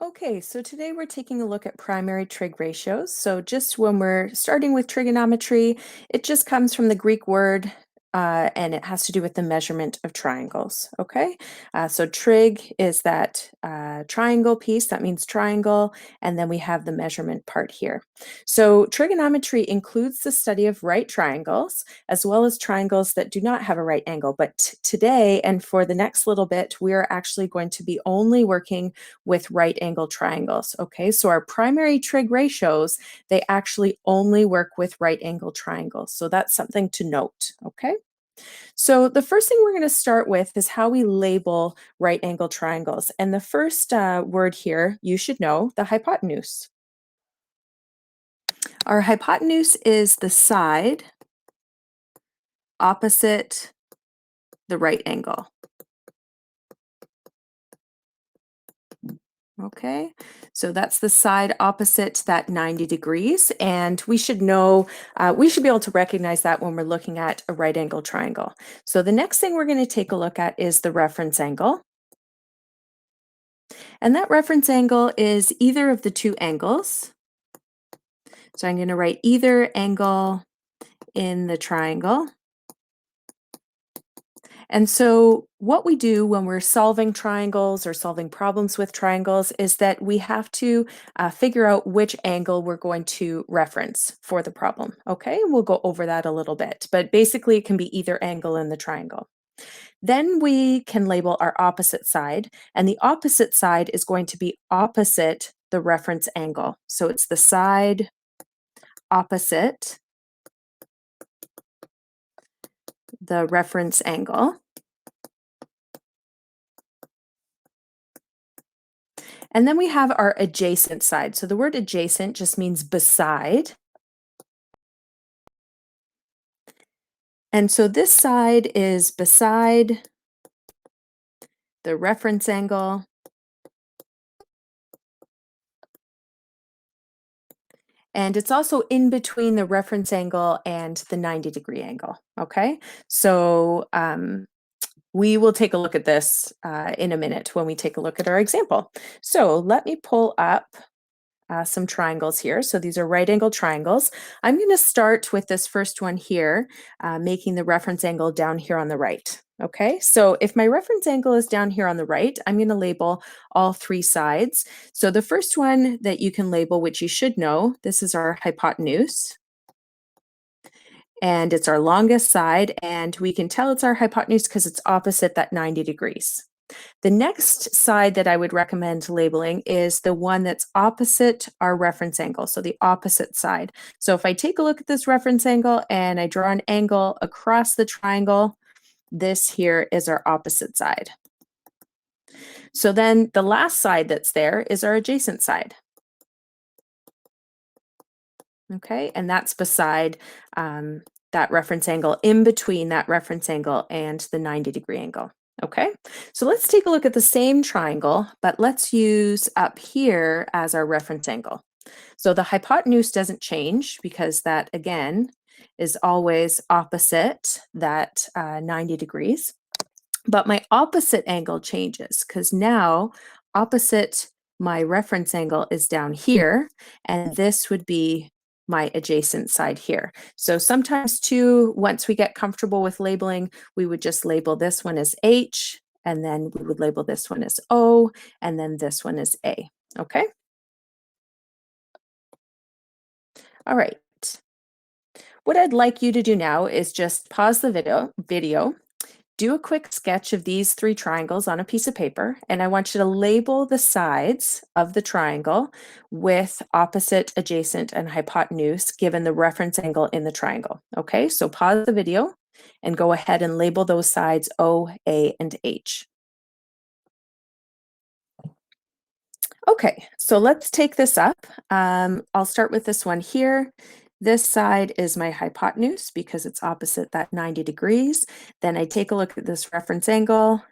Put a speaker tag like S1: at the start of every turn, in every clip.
S1: Okay, so today we're taking a look at primary trig ratios. So just when we're starting with trigonometry, it just comes from the Greek word and it has to do with the measurement of triangles. Okay, so trig is that triangle piece, that means triangle, and then we have the measurement part here. So trigonometry includes the study of right triangles as well as triangles that do not have a right angle. But today and for the next little bit, we are actually going to be only working with right angle triangles. Okay, so our primary trig ratios, they actually only work with right angle triangles. So that's something to note. Okay, so the first thing we're going to start with is how we label right angle triangles. And the first word here, you should know, the hypotenuse. Our hypotenuse is the side opposite the right angle. Okay, so that's the side opposite that 90 degrees, and we should know, we should be able to recognize that when we're looking at a right angle triangle. So the next thing we're going to take a look at is the reference angle. And that reference angle is either of the two angles. So I'm going to write either angle in the triangle. And so what we do when we're solving triangles or solving problems with triangles is that we have to figure out which angle we're going to reference for the problem. Okay, we'll go over that a little bit, but basically it can be either angle in the triangle. Then we can label our opposite side, and the opposite side is going to be opposite the reference angle. So it's the side opposite the reference angle. And then we have our adjacent side. So the word adjacent just means beside. And so this side is beside the reference angle. And it's also in between the reference angle and the 90-degree angle. Okay, so we will take a look at this in a minute when we take a look at our example. So let me pull up some triangles here. So these are right angle triangles. I'm going to start with this first one here, making the reference angle down here on the right. Okay, so if my reference angle is down here on the right, I'm going to label all three sides. So the first one that you can label, which you should know, this is our hypotenuse. And it's our longest side, and we can tell it's our hypotenuse because it's opposite that 90 degrees. The next side that I would recommend labeling is the one that's opposite our reference angle, so the opposite side. So if I take a look at this reference angle and I draw an angle across the triangle, this here is our opposite side. So then the last side that's there is our adjacent side. Okay, and that's beside that reference angle, in between that reference angle and the 90-degree angle. Okay, so let's take a look at the same triangle, but let's use up here as our reference angle. So the hypotenuse doesn't change because that, again, is always opposite that 90 degrees. But my opposite angle changes because now opposite my reference angle is down here, and this would be my adjacent side here. So sometimes too, once we get comfortable with labeling, we would just label this one as H, and then we would label this one as O, and then this one as A. Okay? All right. What I'd like you to do now is just pause the video, do a quick sketch of these three triangles on a piece of paper, and I want you to label the sides of the triangle with opposite, adjacent, and hypotenuse given the reference angle in the triangle. Okay, so pause the video and go ahead and label those sides O, A, and H. Okay, so let's take this up. I'll start with this one here. This side is my hypotenuse because it's opposite that 90 degrees. Then I take a look at this reference angle,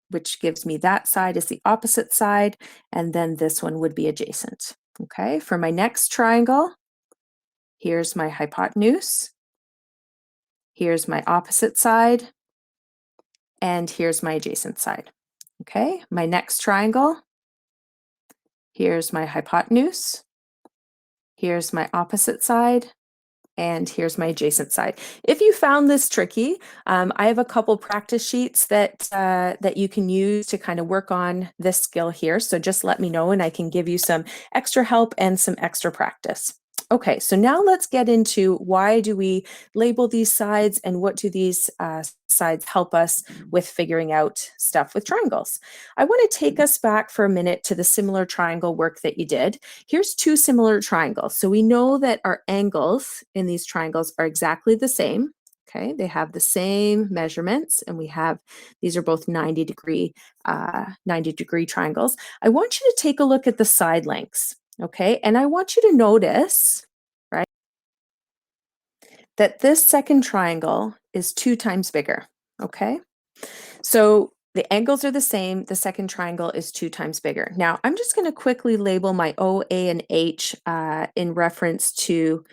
S1: which gives me that side is the opposite side, and then this one would be adjacent. Okay, for my next triangle, here's my hypotenuse, here's my opposite side, and here's my adjacent side. Okay, my next triangle, here's my hypotenuse, here's my opposite side, and here's my adjacent side. If you found this tricky, I have a couple practice sheets that you can use to kind of work on this skill here. So just let me know and I can give you some extra help and some extra practice. Okay, so now let's get into why do we label these sides and what do these sides help us with figuring out stuff with triangles. I want to take us back for a minute to the similar triangle work that you did. Here's two similar triangles. So we know that our angles in these triangles are exactly the same. Okay, they have the same measurements and these are both 90-degree triangles. I want you to take a look at the side lengths. Okay, and I want you to notice, right, that this second triangle is 2 times bigger. Okay, so the angles are the same. The second triangle is 2 times bigger. Now, I'm just going to quickly label my O, A, and H in reference to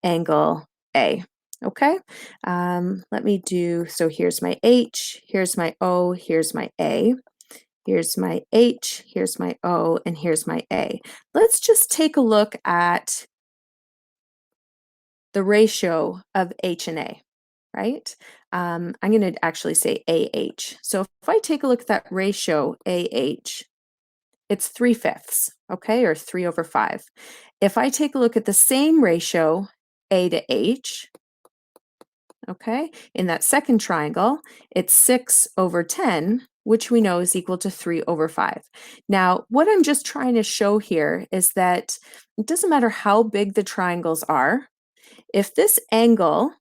S1: angle A. Okay, let me do, so here's my H, here's my O, here's my A. Here's my H, here's my O, and here's my A. Let's just take a look at the ratio of H and A, right? I'm going to actually say AH. So if I take a look at that ratio AH, it's 3/5, okay, or 3/5. If I take a look at the same ratio A to H, okay, in that second triangle, it's 6/10, which we know is equal to 3/5. Now, what I'm just trying to show here is that it doesn't matter how big the triangles are, if this angle,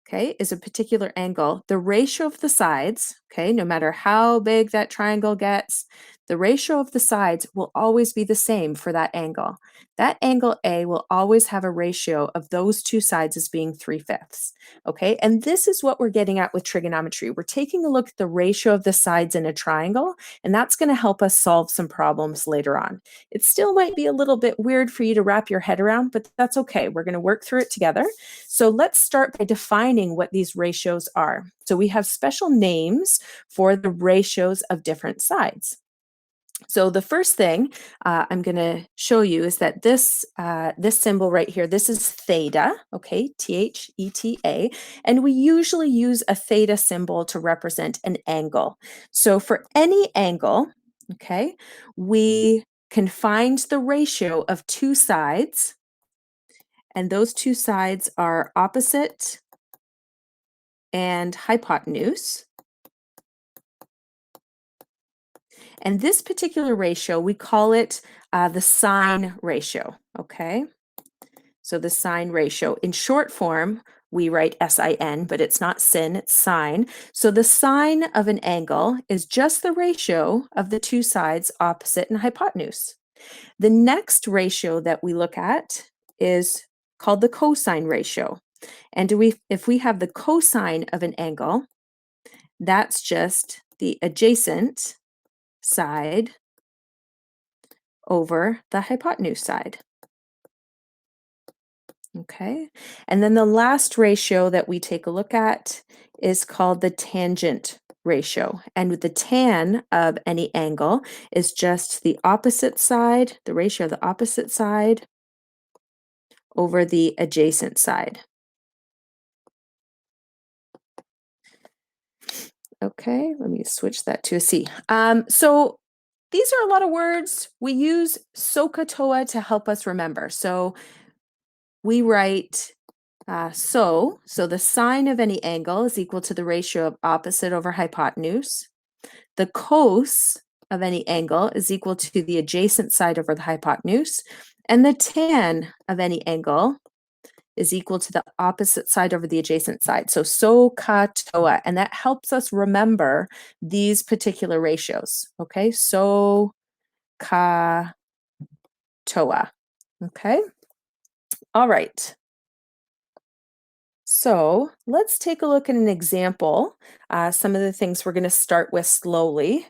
S1: okay, is a particular angle, the ratio of the sides, okay, no matter how big that triangle gets, the ratio of the sides will always be the same for that angle. That angle A will always have a ratio of those two sides as being 3/5, okay? And this is what we're getting at with trigonometry. We're taking a look at the ratio of the sides in a triangle, and that's going to help us solve some problems later on. It still might be a little bit weird for you to wrap your head around, but that's okay. We're going to work through it together. So let's start by defining what these ratios are. So we have special names for the ratios of different sides. So the first thing I'm going to show you is that this symbol right here, this is theta, okay, theta, and we usually use a theta symbol to represent an angle. So for any angle, okay, we can find the ratio of two sides, and those two sides are opposite and hypotenuse. And this particular ratio, we call it the sine ratio, okay? So the sine ratio. In short form, we write SIN, but it's not sin, it's sine. So the sine of an angle is just the ratio of the two sides, opposite and hypotenuse. The next ratio that we look at is called the cosine ratio. And if we have the cosine of an angle, that's just the adjacent side over the hypotenuse side. Okay, and then the last ratio that we take a look at is called the tangent ratio. And with the tan of any angle is just the opposite side, the ratio of the opposite side over the adjacent side. Okay, let me switch that to a C. So these are a lot of words. We use SOHCAHTOA to help us remember. So we write so the sine of any angle is equal to the ratio of opposite over hypotenuse. The cos of any angle is equal to the adjacent side over the hypotenuse. And the tan of any angle is equal to the opposite side over the adjacent side. So SOHCAHTOA, and that helps us remember these particular ratios. Okay, SOHCAHTOA. Okay, all right. So let's take a look at an example. Some of the things we're going to start with slowly,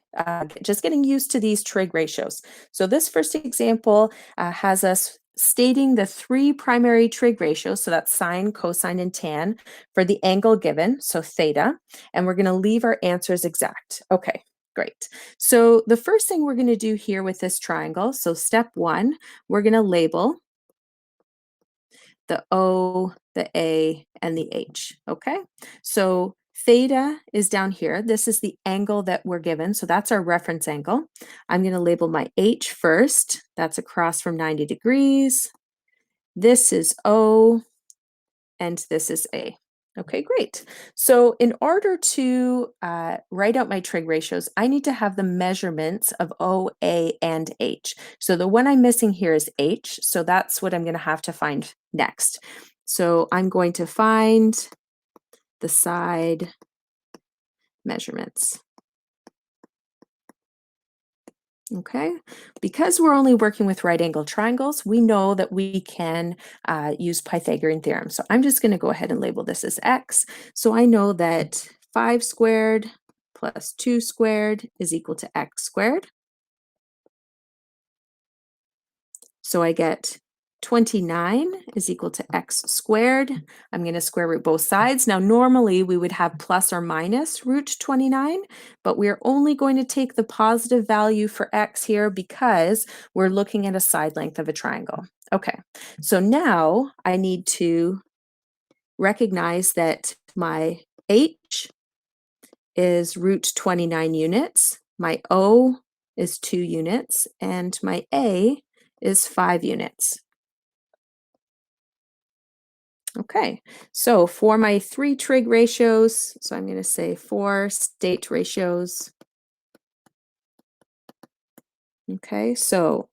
S1: just getting used to these trig ratios. So this first example has us stating the 3 primary trig ratios, so that's sine, cosine, and tan, for the angle given, so theta, and we're going to leave our answers exact. Okay, Great. So the first thing we're going to do here with this triangle, so step one, we're going to label the O, the A, and the H, okay? So theta is down here. This is the angle that we're given, so that's our reference angle. I'm going to label my H first. That's across from 90 degrees. This is O, and this is A. Okay, great. So in order to write out my trig ratios, I need to have the measurements of O, A, and H. So the one I'm missing here is H, so that's what I'm going to have to find next. So I'm going to find the side measurements. Okay, because we're only working with right angle triangles, we know that we can use Pythagorean theorem. So I'm just going to go ahead and label this as x. So I know that 5 squared plus 2 squared is equal to x squared. So I get 29 is equal to x squared. I'm going to square root both sides. Now, normally we would have plus or minus root 29, but we're only going to take the positive value for x here because we're looking at a side length of a triangle. Okay, so now I need to recognize that my h is root 29 units, my O is 2 units, and my A is 5 units. Okay, so for my 3 trig ratios, so I'm going to say 4 state ratios. Okay, so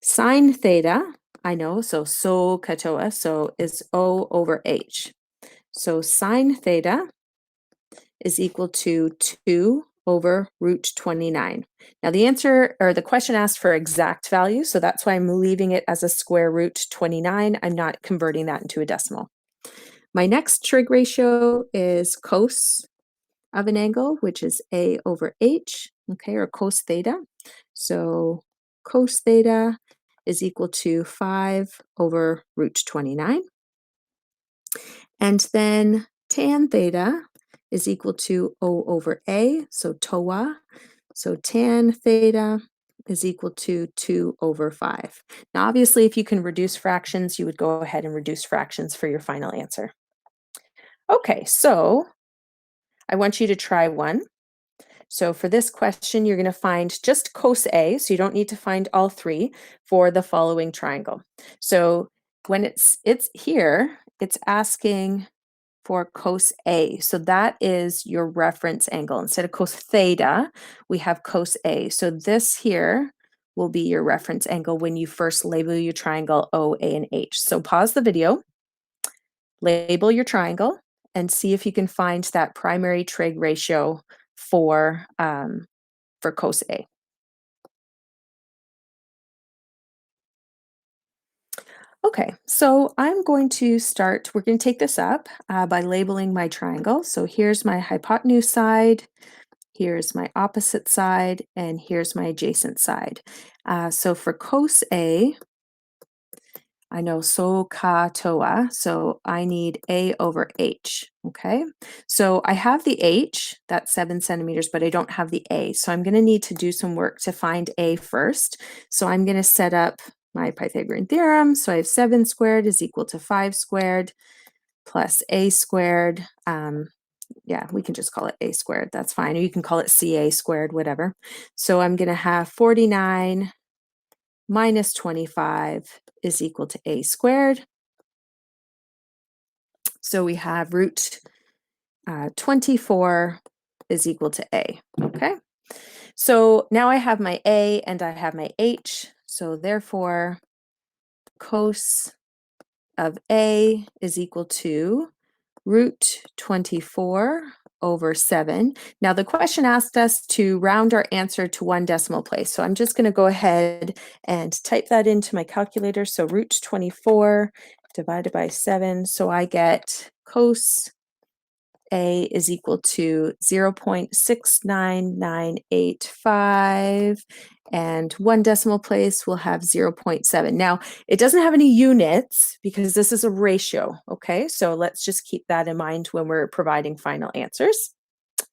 S1: sine theta, I know, so katoa, so is O over H. So sine theta is equal to 2 over root 29. Now the answer, or the question asked for exact value, so that's why I'm leaving it as a square root 29. I'm not converting that into a decimal. My next trig ratio is cos of an angle, which is A over H, okay, or cos theta. So cos theta is equal to 5 over root 29. And then tan theta is equal to O over A, so TOA. So tan theta is equal to 2 over 5. Now, obviously, if you can reduce fractions, you would go ahead and reduce fractions for your final answer. Okay, so I want you to try one. So for this question, you're going to find just cos A, so you don't need to find all 3 for the following triangle. So when it's here, it's asking for cos A. So that is your reference angle. Instead of cos theta, we have cos A. So this here will be your reference angle when you first label your triangle O, A, and H. So pause the video, label your triangle, and see if you can find that primary trig ratio for cos A. Okay, so I'm going to start, we're going to take this up by labeling my triangle. So here's my hypotenuse side, here's my opposite side, and here's my adjacent side. So for cos A, I know so ka toa, so I need A over H, okay? So I have the H, that's 7 centimeters, but I don't have the A. So I'm gonna need to do some work to find A first. So I'm gonna set up my Pythagorean theorem. So I have 7 squared is equal to 5 squared plus A squared. Yeah, we can just call it A squared, that's fine. Or you can call it CA squared, whatever. So I'm gonna have 49 minus 25 is equal to A squared. So we have root 24 is equal to A, okay? So now I have my A and I have my H, so therefore cos of A is equal to root 24 over 7. Now the question asked us to round our answer to 1 decimal place. So I'm just going to go ahead and type that into my calculator. So root 24 divided by 7. So I get cos A is equal to 0.69985. And 1 decimal place will have 0.7. Now, it doesn't have any units because this is a ratio, okay? So let's just keep that in mind when we're providing final answers.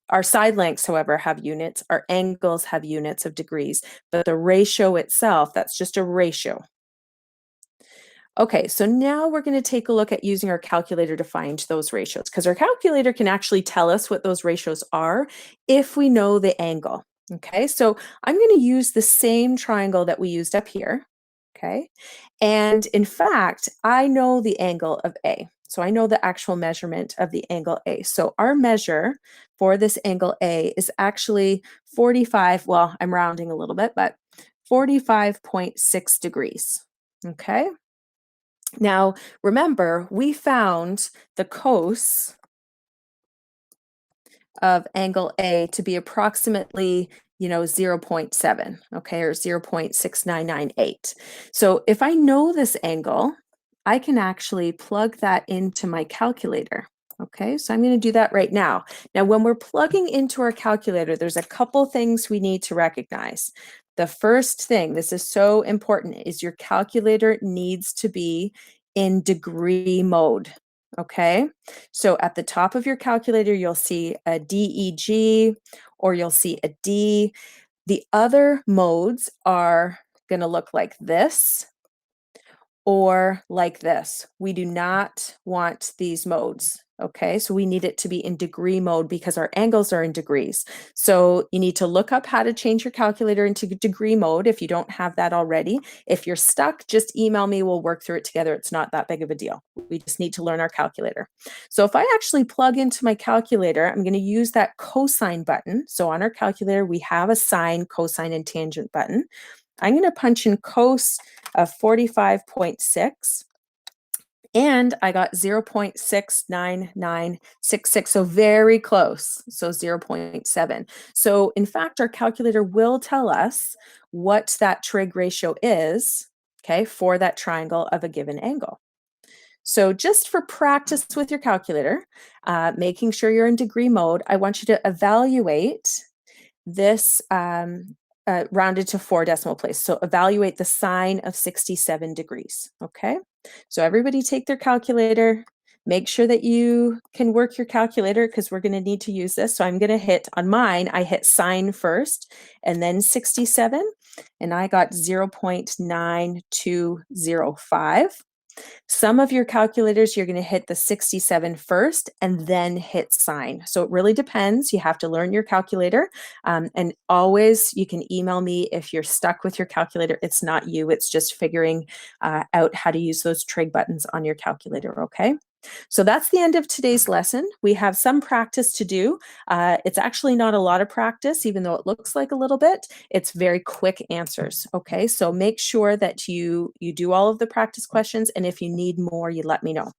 S1: Our side lengths, however, have units. Our angles have units of degrees, but the ratio itself, that's just a ratio. Okay, so now we're going to take a look at using our calculator to find those ratios, because our calculator can actually tell us what those ratios are if we know the angle. Okay, so I'm going to use the same triangle that we used up here. Okay, and in fact, I know the angle of A. So I know the actual measurement of the angle A. So our measure for this angle A is actually 45, well, I'm rounding a little bit, but 45.6 degrees. Okay. Now, remember, we found the cos of angle A to be approximately, 0.7, okay, or 0.6998. So if I know this angle, I can actually plug that into my calculator. Okay, so I'm going to do that right now. Now, when we're plugging into our calculator, there's a couple things we need to recognize. The first thing, this is so important, is your calculator needs to be in degree mode. Okay, so at the top of your calculator, you'll see a DEG or you'll see a D. The other modes are going to look like this or like this. We do not want these modes. Okay, so we need it to be in degree mode because our angles are in degrees. So you need to look up how to change your calculator into degree mode if you don't have that already. If you're stuck, just email me. We'll work through it together. It's not that big of a deal. We just need to learn our calculator. So if I actually plug into my calculator, I'm going to use that cosine button. So on our calculator, we have a sine, cosine, and tangent button. I'm going to punch in cos of 45.6. And I got 0.69966, so very close, so 0.7. So in fact, our calculator will tell us what that trig ratio is, okay, for that triangle of a given angle. So just for practice with your calculator, making sure you're in degree mode, I want you to evaluate this rounded to 4 decimal places. So evaluate the sine of 67 degrees, okay? So everybody take their calculator, make sure that you can work your calculator because we're gonna need to use this. So I'm gonna hit, on mine, I hit sine first and then 67, and I got 0.9205. Some of your calculators, you're going to hit the 67 first and then hit sine. So it really depends. You have to learn your calculator. And always, you can email me if you're stuck with your calculator. It's not you. It's just figuring out how to use those trig buttons on your calculator, okay? So that's the end of today's lesson. We have some practice to do. It's actually not a lot of practice, even though it looks like a little bit. It's very quick answers, okay? So make sure that you do all of the practice questions, and if you need more, you let me know.